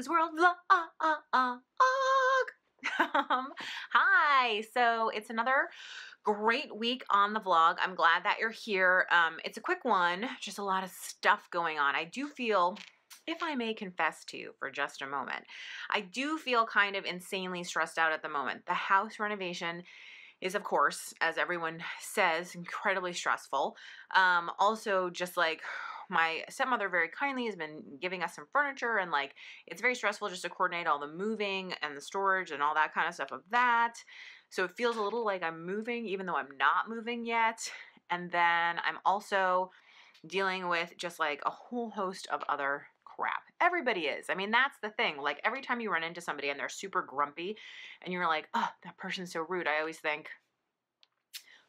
Julie's World Vlog. Hi, so it's another great week on the vlog. I'm glad that you're here. It's a quick one, just a lot of stuff going on. I do feel, if I may confess to you for just a moment, I do feel kind of insanely stressed out at the moment. The house renovation is, of course, as everyone says, incredibly stressful. Also, just like my stepmother very kindly has been giving us some furniture, and like it's very stressful just to coordinate all the moving and the storage and all that kind of stuff of that. So it feels a little like I'm moving even though I'm not moving yet. And then I'm also dealing with just like a whole host of other crap. Everybody is. I mean, that's the thing. Like every time you run into somebody and they're super grumpy and you're like, oh, that person's so rude, I always think,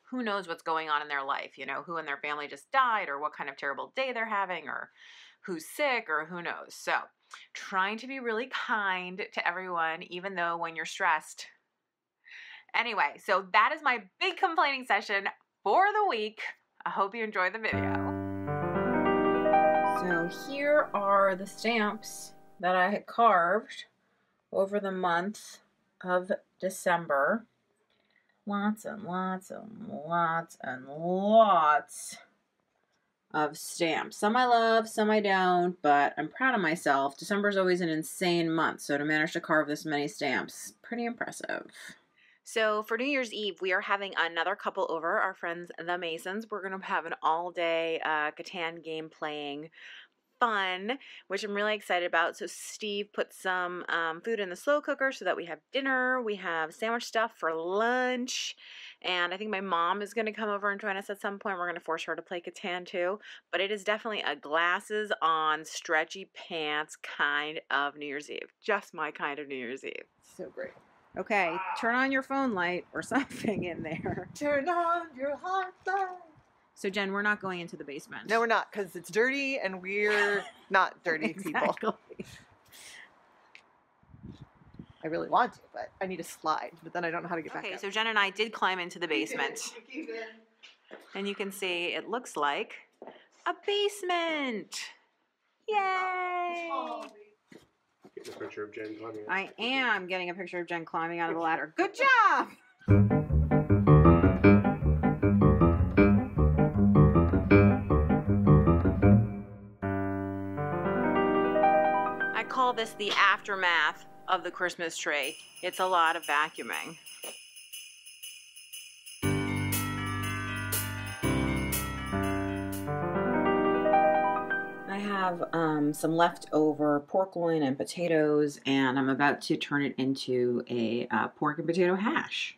who knows what's going on in their life, you know, who in their family just died, or what kind of terrible day they're having, or who's sick, or who knows. So trying to be really kind to everyone, even though when you're stressed. Anyway, so that is my big complaining session for the week. I hope you enjoy the video. So here are the stamps that I had carved over the month of December. Lots and lots and lots and lots of stamps. Some I love, some I don't, but I'm proud of myself. December is always an insane month, so to manage to carve this many stamps, pretty impressive. So for New Year's Eve, we are having another couple over, our friends the Masons. We're going to have an all-day Catan game playing fun, which I'm really excited about. So Steve put some food in the slow cooker so that we have dinner. We have sandwich stuff for lunch. And I think my mom is going to come over and join us at some point. We're going to force her to play Catan too. But it is definitely a glasses on, stretchy pants kind of New Year's Eve. Just my kind of New Year's Eve. So great. Okay, turn on your phone light or something in there. Turn on your hot light. So, Jen, we're not going into the basement. No, we're not, because it's dirty and we're not dirty Exactly. people. I really want to, but I need to slide, but then I don't know how to get back Okay, up. so Jen and I did climb into the basement. And you can see it looks like a basement. Yay! Getting a picture of Jen climbing. I am getting a picture of Jen climbing out of the ladder. Good job! I call this the aftermath of the Christmas tree. It's a lot of vacuuming. I have some leftover pork loin and potatoes, and I'm about to turn it into a pork and potato hash.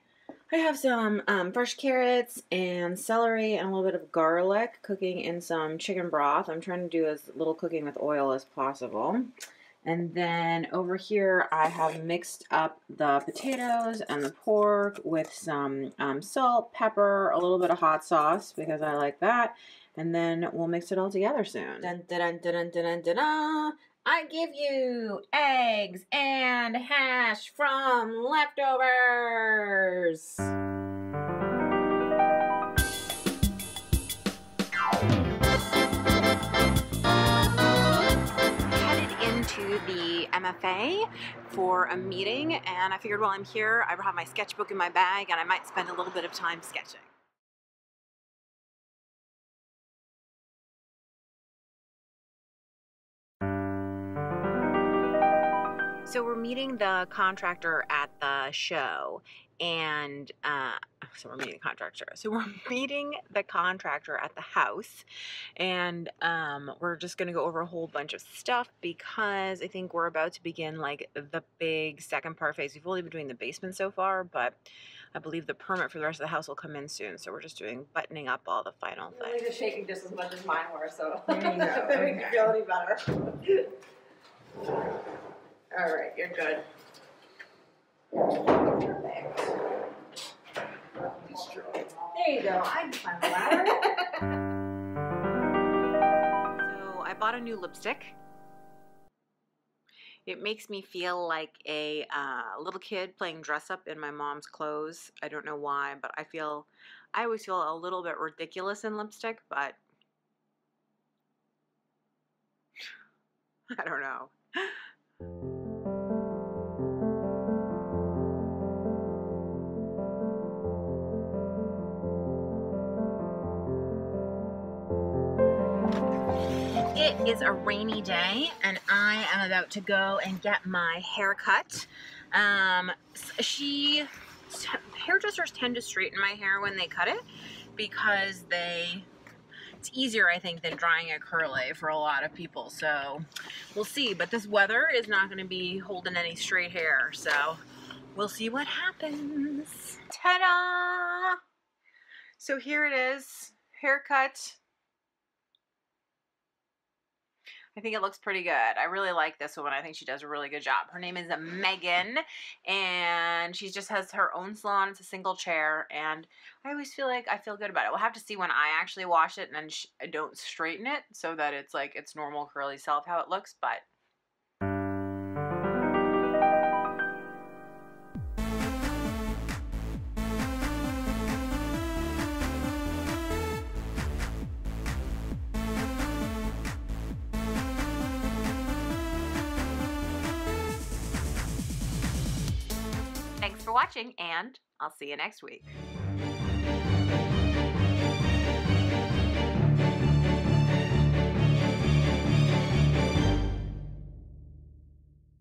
I have some fresh carrots and celery and a little bit of garlic cooking in some chicken broth. I'm trying to do as little cooking with oil as possible. And then over here I have mixed up the potatoes and the pork with some salt, pepper, a little bit of hot sauce because I like that. And then we'll mix it all together soon. Dun, dun, dun, dun, dun, dun, dun, dun. I give you eggs and hash from leftovers. Headed into the MFA for a meeting, and I figured while I'm here, I have my sketchbook in my bag, and I might spend a little bit of time sketching. So we're meeting the contractor at the show, and we're meeting the contractor at the house, and we're just gonna go over a whole bunch of stuff because I think we're about to begin like the big second part phase. We've only been doing the basement so far, but I believe the permit for the rest of the house will come in soon. So we're just buttoning up all the final things. Really just shaking just as much as mine were, so There you go. if it makes you feel any better. All right, you're good. Perfect. There you go. I can climb the ladder. So I bought a new lipstick. It makes me feel like a little kid playing dress up in my mom's clothes. I don't know why, but I always feel a little bit ridiculous in lipstick, but I don't know. It is a rainy day and I am about to go and get my hair cut. Hairdressers tend to straighten my hair when they cut it because it's easier, I think, than drying a curly for a lot of people. So we'll see, but this weather is not going to be holding any straight hair. So we'll see what happens. Ta-da! So here it is, haircut. I think it looks pretty good. I really like this woman. I think she does a really good job. Her name is Megan, and she just has her own salon. It's a single chair, and I always feel like I feel good about it. We'll have to see when I actually wash it and then I don't straighten it so that it's like its normal curly self how it looks, but thanks for watching, and I'll see you next week.